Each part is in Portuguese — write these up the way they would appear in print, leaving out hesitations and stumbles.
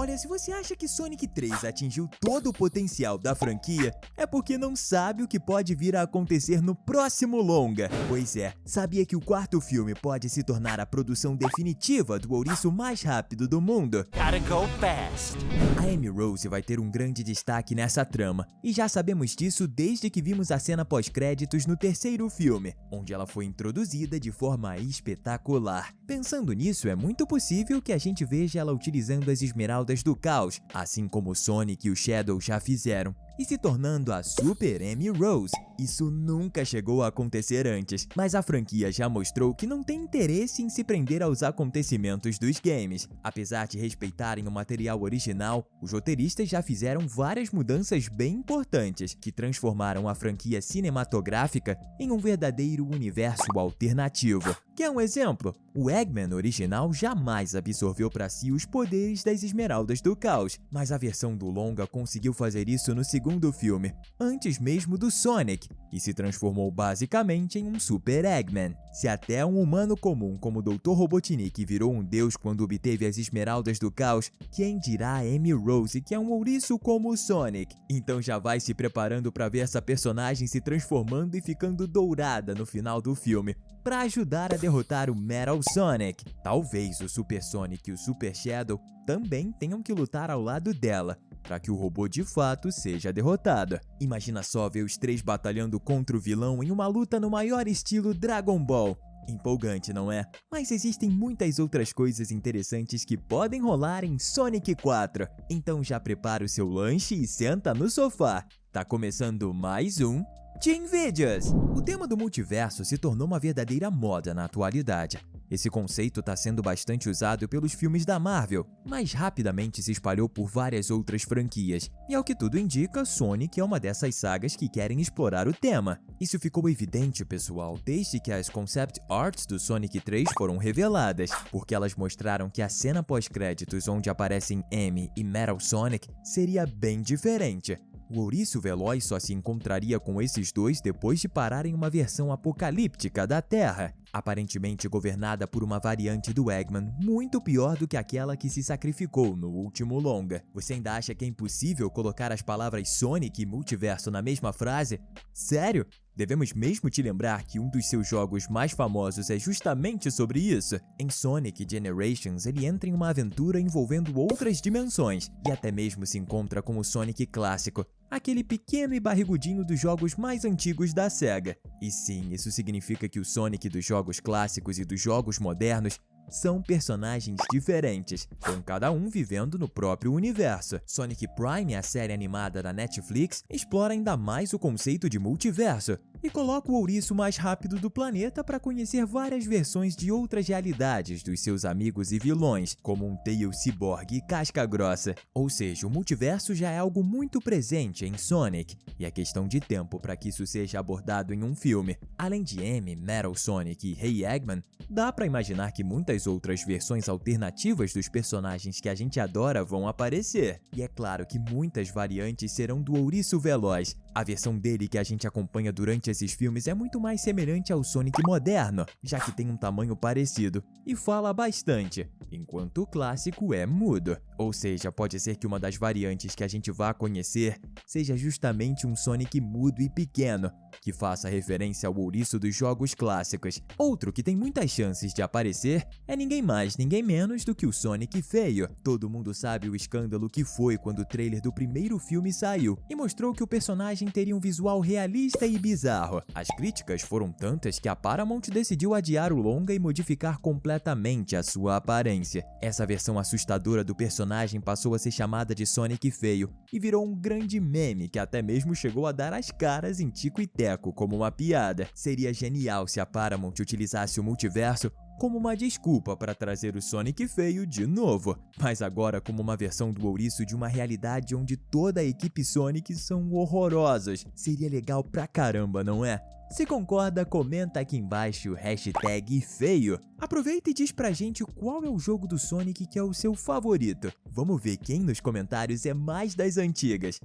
Olha, se você acha que Sonic 3 atingiu todo o potencial da franquia, é porque não sabe o que pode vir a acontecer no próximo longa. Pois é, sabia que o quarto filme pode se tornar a produção definitiva do ouriço mais rápido do mundo? Gotta go fast. A Amy Rose vai ter um grande destaque nessa trama, e já sabemos disso desde que vimos a cena pós-créditos no terceiro filme, onde ela foi introduzida de forma espetacular. Pensando nisso, é muito possível que a gente veja ela utilizando as esmeraldas do caos, assim como o Sonic e o Shadow já fizeram, e se tornando a Super Amy Rose. Isso nunca chegou a acontecer antes, mas a franquia já mostrou que não tem interesse em se prender aos acontecimentos dos games. Apesar de respeitarem o material original, os roteiristas já fizeram várias mudanças bem importantes, que transformaram a franquia cinematográfica em um verdadeiro universo alternativo. Quer um exemplo? O Eggman original jamais absorveu para si os poderes das Esmeraldas do Caos, mas a versão do longa conseguiu fazer isso no segundo filme, antes mesmo do Sonic, e se transformou basicamente em um Super Eggman. Se até um humano comum como o Dr. Robotnik virou um deus quando obteve as Esmeraldas do Caos, quem dirá a Amy Rose, que é um ouriço como o Sonic? Então já vai se preparando para ver essa personagem se transformando e ficando dourada no final do filme, para ajudar a derrotar o Metal Sonic. Talvez o Super Sonic e o Super Shadow também tenham que lutar ao lado dela, para que o robô de fato seja derrotado. Imagina só ver os três batalhando contra o vilão em uma luta no maior estilo Dragon Ball. Empolgante, não é? Mas existem muitas outras coisas interessantes que podem rolar em Sonic 4. Então já prepara o seu lanche e senta no sofá. Tá começando mais um Team Videos! O tema do multiverso se tornou uma verdadeira moda na atualidade. Esse conceito está sendo bastante usado pelos filmes da Marvel, mas rapidamente se espalhou por várias outras franquias. E ao que tudo indica, Sonic é uma dessas sagas que querem explorar o tema. Isso ficou evidente, pessoal, desde que as concept arts do Sonic 3 foram reveladas, porque elas mostraram que a cena pós-créditos onde aparecem Amy e Metal Sonic seria bem diferente. O ouriço veloz só se encontraria com esses dois depois de parar em uma versão apocalíptica da Terra, aparentemente governada por uma variante do Eggman muito pior do que aquela que se sacrificou no último longa. Você ainda acha que é impossível colocar as palavras Sonic e multiverso na mesma frase? Sério? Devemos mesmo te lembrar que um dos seus jogos mais famosos é justamente sobre isso. Em Sonic Generations, ele entra em uma aventura envolvendo outras dimensões, e até mesmo se encontra com o Sonic clássico, aquele pequeno e barrigudinho dos jogos mais antigos da SEGA. E sim, isso significa que o Sonic dos jogos clássicos e dos jogos modernos são personagens diferentes, com cada um vivendo no próprio universo. Sonic Prime, a série animada da Netflix, explora ainda mais o conceito de multiverso e coloca o ouriço mais rápido do planeta para conhecer várias versões de outras realidades dos seus amigos e vilões, como um Tails ciborgue e casca grossa. Ou seja, o multiverso já é algo muito presente em Sonic, e é questão de tempo para que isso seja abordado em um filme. Além de Amy, Metal Sonic e Hey Eggman, dá para imaginar que muitas outras versões alternativas dos personagens que a gente adora vão aparecer. E é claro que muitas variantes serão do ouriço veloz. A versão dele que a gente acompanha durante esses filmes é muito mais semelhante ao Sonic moderno, já que tem um tamanho parecido e fala bastante, enquanto o clássico é mudo. Ou seja, pode ser que uma das variantes que a gente vá conhecer seja justamente um Sonic mudo e pequeno, que faça referência ao ouriço dos jogos clássicos. Outro que tem muitas chances de aparecer é ninguém mais, ninguém menos do que o Sonic feio. Todo mundo sabe o escândalo que foi quando o trailer do primeiro filme saiu e mostrou que o personagem teria um visual realista e bizarro. As críticas foram tantas que a Paramount decidiu adiar o longa e modificar completamente a sua aparência. Essa versão assustadora do personagem passou a ser chamada de Sonic feio e virou um grande meme que até mesmo chegou a dar as caras em Tico e Teco como uma piada. Seria genial se a Paramount utilizasse o multiverso como uma desculpa para trazer o Sonic feio de novo, mas agora como uma versão do ouriço de uma realidade onde toda a equipe Sonic são horrorosos. Seria legal pra caramba, não é? Se concorda, comenta aqui embaixo, #feio. Aproveita e diz pra gente qual é o jogo do Sonic que é o seu favorito. Vamos ver quem nos comentários é mais das antigas.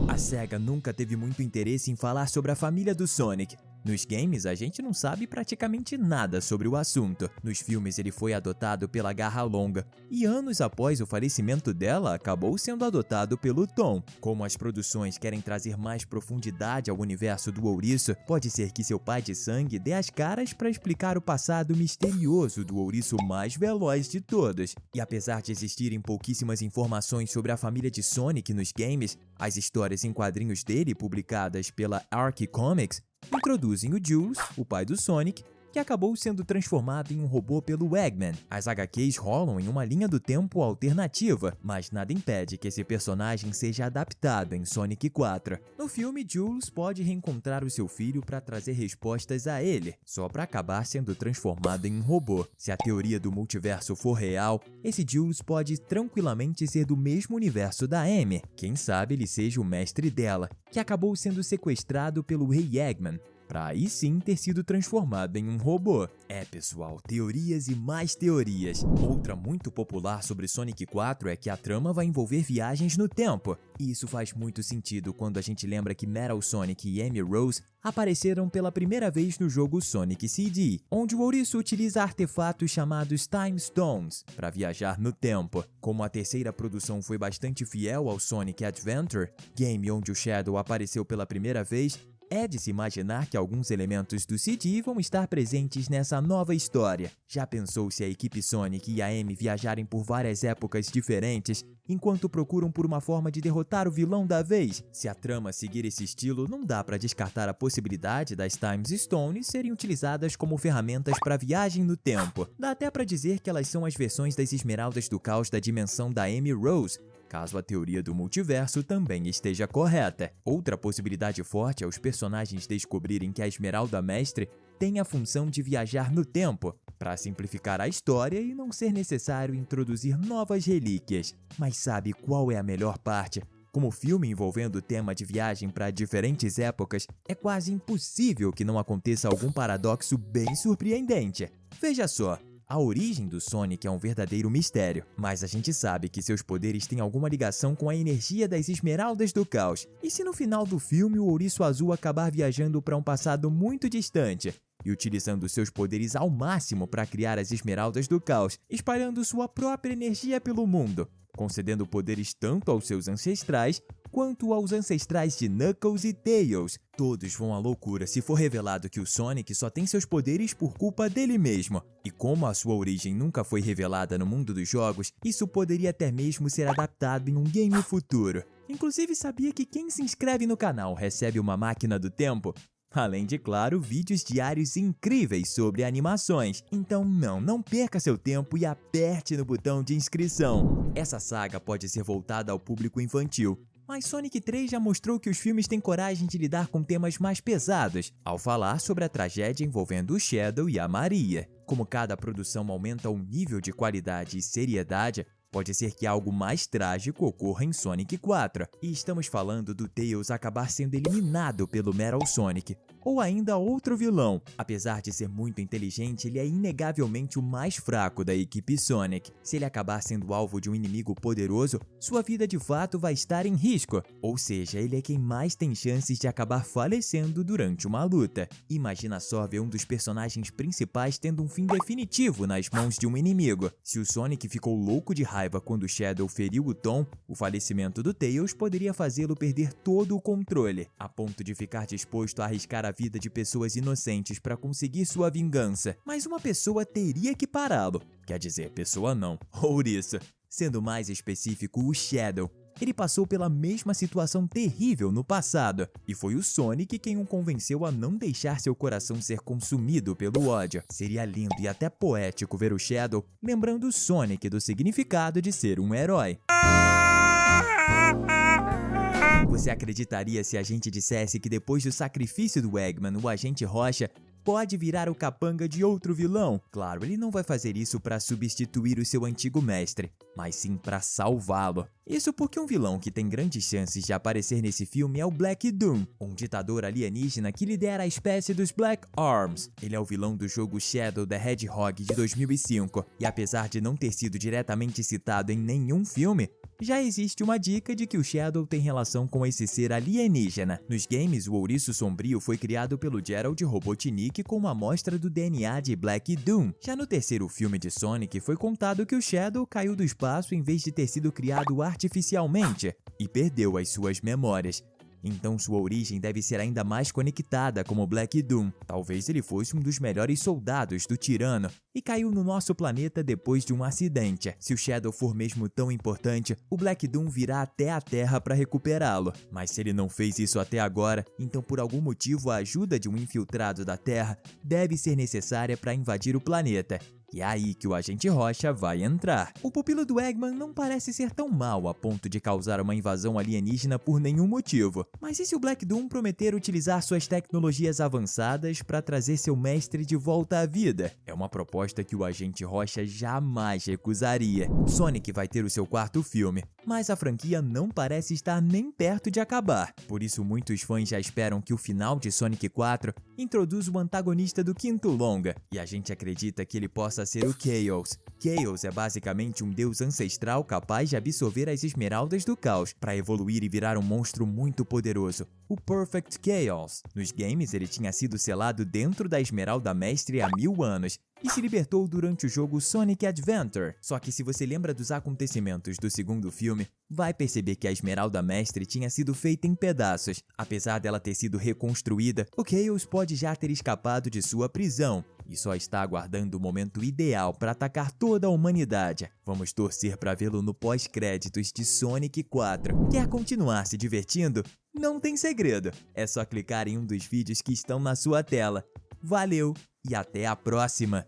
A SEGA nunca teve muito interesse em falar sobre a família do Sonic, Nos games, a gente não sabe praticamente nada sobre o assunto. Nos filmes, ele foi adotado pela Garra Longa, e anos após o falecimento dela, acabou sendo adotado pelo Tom. Como as produções querem trazer mais profundidade ao universo do ouriço, pode ser que seu pai de sangue dê as caras para explicar o passado misterioso do ouriço mais veloz de todos. E apesar de existirem pouquíssimas informações sobre a família de Sonic nos games, as histórias em quadrinhos dele publicadas pela Archie Comics introduzem o Jules, o pai do Sonic, que acabou sendo transformado em um robô pelo Eggman. As HQs rolam em uma linha do tempo alternativa, mas nada impede que esse personagem seja adaptado em Sonic 4. No filme, Jules pode reencontrar o seu filho para trazer respostas a ele, só para acabar sendo transformado em um robô. Se a teoria do multiverso for real, esse Jules pode tranquilamente ser do mesmo universo da Amy. Quem sabe ele seja o mestre dela, que acabou sendo sequestrado pelo Rei Eggman, para aí sim ter sido transformado em um robô. Pessoal, teorias e mais teorias. Outra muito popular sobre Sonic 4 é que a trama vai envolver viagens no tempo. E isso faz muito sentido quando a gente lembra que Metal Sonic e Amy Rose apareceram pela primeira vez no jogo Sonic CD, onde o ouriço utiliza artefatos chamados Time Stones para viajar no tempo. Como a terceira produção foi bastante fiel ao Sonic Adventure, game onde o Shadow apareceu pela primeira vez, é de se imaginar que alguns elementos do CD vão estar presentes nessa nova história. Já pensou se a equipe Sonic e a Amy viajarem por várias épocas diferentes, enquanto procuram por uma forma de derrotar o vilão da vez? Se a trama seguir esse estilo, não dá para descartar a possibilidade das Time Stones serem utilizadas como ferramentas para viagem no tempo. Dá até para dizer que elas são as versões das Esmeraldas do Caos da dimensão da Amy Rose, caso a teoria do multiverso também esteja correta. Outra possibilidade forte é os personagens descobrirem que a Esmeralda Mestre tem a função de viajar no tempo, para simplificar a história e não ser necessário introduzir novas relíquias. Mas sabe qual é a melhor parte? Como o filme envolvendo o tema de viagem para diferentes épocas, é quase impossível que não aconteça algum paradoxo bem surpreendente. Veja só. A origem do Sonic é um verdadeiro mistério, mas a gente sabe que seus poderes têm alguma ligação com a energia das Esmeraldas do Caos. E se no final do filme o Ouriço Azul acabar viajando para um passado muito distante e utilizando seus poderes ao máximo para criar as Esmeraldas do Caos, espalhando sua própria energia pelo mundo, concedendo poderes tanto aos seus ancestrais quanto aos ancestrais de Knuckles e Tails. Todos vão à loucura se for revelado que o Sonic só tem seus poderes por culpa dele mesmo. E como a sua origem nunca foi revelada no mundo dos jogos, isso poderia até mesmo ser adaptado em um game futuro. Inclusive, sabia que quem se inscreve no canal recebe uma máquina do tempo? Além de, claro, vídeos diários incríveis sobre animações. Então não perca seu tempo e aperte no botão de inscrição. Essa saga pode ser voltada ao público infantil, mas Sonic 3 já mostrou que os filmes têm coragem de lidar com temas mais pesados, ao falar sobre a tragédia envolvendo o Shadow e a Maria. Como cada produção aumenta o nível de qualidade e seriedade, pode ser que algo mais trágico ocorra em Sonic 4. E estamos falando do Tails acabar sendo eliminado pelo Metal Sonic, ou ainda outro vilão. Apesar de ser muito inteligente, ele é inegavelmente o mais fraco da equipe Sonic. Se ele acabar sendo alvo de um inimigo poderoso, sua vida de fato vai estar em risco. Ou seja, ele é quem mais tem chances de acabar falecendo durante uma luta. Imagina só ver um dos personagens principais tendo um fim definitivo nas mãos de um inimigo. Se o Sonic ficou louco de raiva quando o Shadow feriu o Tom, o falecimento do Tails poderia fazê-lo perder todo o controle, a ponto de ficar disposto a arriscar a vida de pessoas inocentes para conseguir sua vingança. Mas uma pessoa teria que pará-lo. Quer dizer, pessoa não, ouriço. Sendo mais específico, o Shadow. Ele passou pela mesma situação terrível no passado, e foi o Sonic quem o convenceu a não deixar seu coração ser consumido pelo ódio. Seria lindo e até poético ver o Shadow lembrando o Sonic do significado de ser um herói. Você acreditaria se a gente dissesse que depois do sacrifício do Eggman, o Agente Rocha pode virar o capanga de outro vilão? Claro, ele não vai fazer isso para substituir o seu antigo mestre, mas sim para salvá-lo. Isso porque um vilão que tem grandes chances de aparecer nesse filme é o Black Doom, um ditador alienígena que lidera a espécie dos Black Arms. Ele é o vilão do jogo Shadow the Hedgehog de 2005, e apesar de não ter sido diretamente citado em nenhum filme, Já existe uma dica de que o Shadow tem relação com esse ser alienígena. Nos games, o Ouriço Sombrio foi criado pelo Gerald Robotnik com uma amostra do DNA de Black Doom. Já no terceiro filme de Sonic, foi contado que o Shadow caiu do espaço em vez de ter sido criado artificialmente e perdeu as suas memórias. Então sua origem deve ser ainda mais conectada como Black Doom. Talvez ele fosse um dos melhores soldados do Tirano e caiu no nosso planeta depois de um acidente. Se o Shadow for mesmo tão importante, o Black Doom virá até a Terra para recuperá-lo. Mas se ele não fez isso até agora, então por algum motivo a ajuda de um infiltrado da Terra deve ser necessária para invadir o planeta. E é aí que o Agente Rocha vai entrar. O pupilo do Eggman não parece ser tão mau a ponto de causar uma invasão alienígena por nenhum motivo. Mas e se o Black Doom prometer utilizar suas tecnologias avançadas para trazer seu mestre de volta à vida? É uma proposta que o Agente Rocha jamais recusaria. Sonic vai ter o seu quarto filme, mas a franquia não parece estar nem perto de acabar. Por isso muitos fãs já esperam que o final de Sonic 4 introduza o antagonista do quinto longa, e a gente acredita que ele possa ser o Chaos. Chaos é basicamente um deus ancestral capaz de absorver as esmeraldas do caos para evoluir e virar um monstro muito poderoso, o Perfect Chaos. Nos games ele tinha sido selado dentro da Esmeralda Mestre há 1000 anos e se libertou durante o jogo Sonic Adventure. Só que se você lembra dos acontecimentos do segundo filme, vai perceber que a Esmeralda Mestre tinha sido feita em pedaços. Apesar dela ter sido reconstruída, o Chaos pode já ter escapado de sua prisão e só está aguardando o momento ideal para atacar toda a humanidade. Vamos torcer para vê-lo no pós-créditos de Sonic 4. Quer continuar se divertindo? Não tem segredo, é só clicar em um dos vídeos que estão na sua tela. Valeu e até a próxima!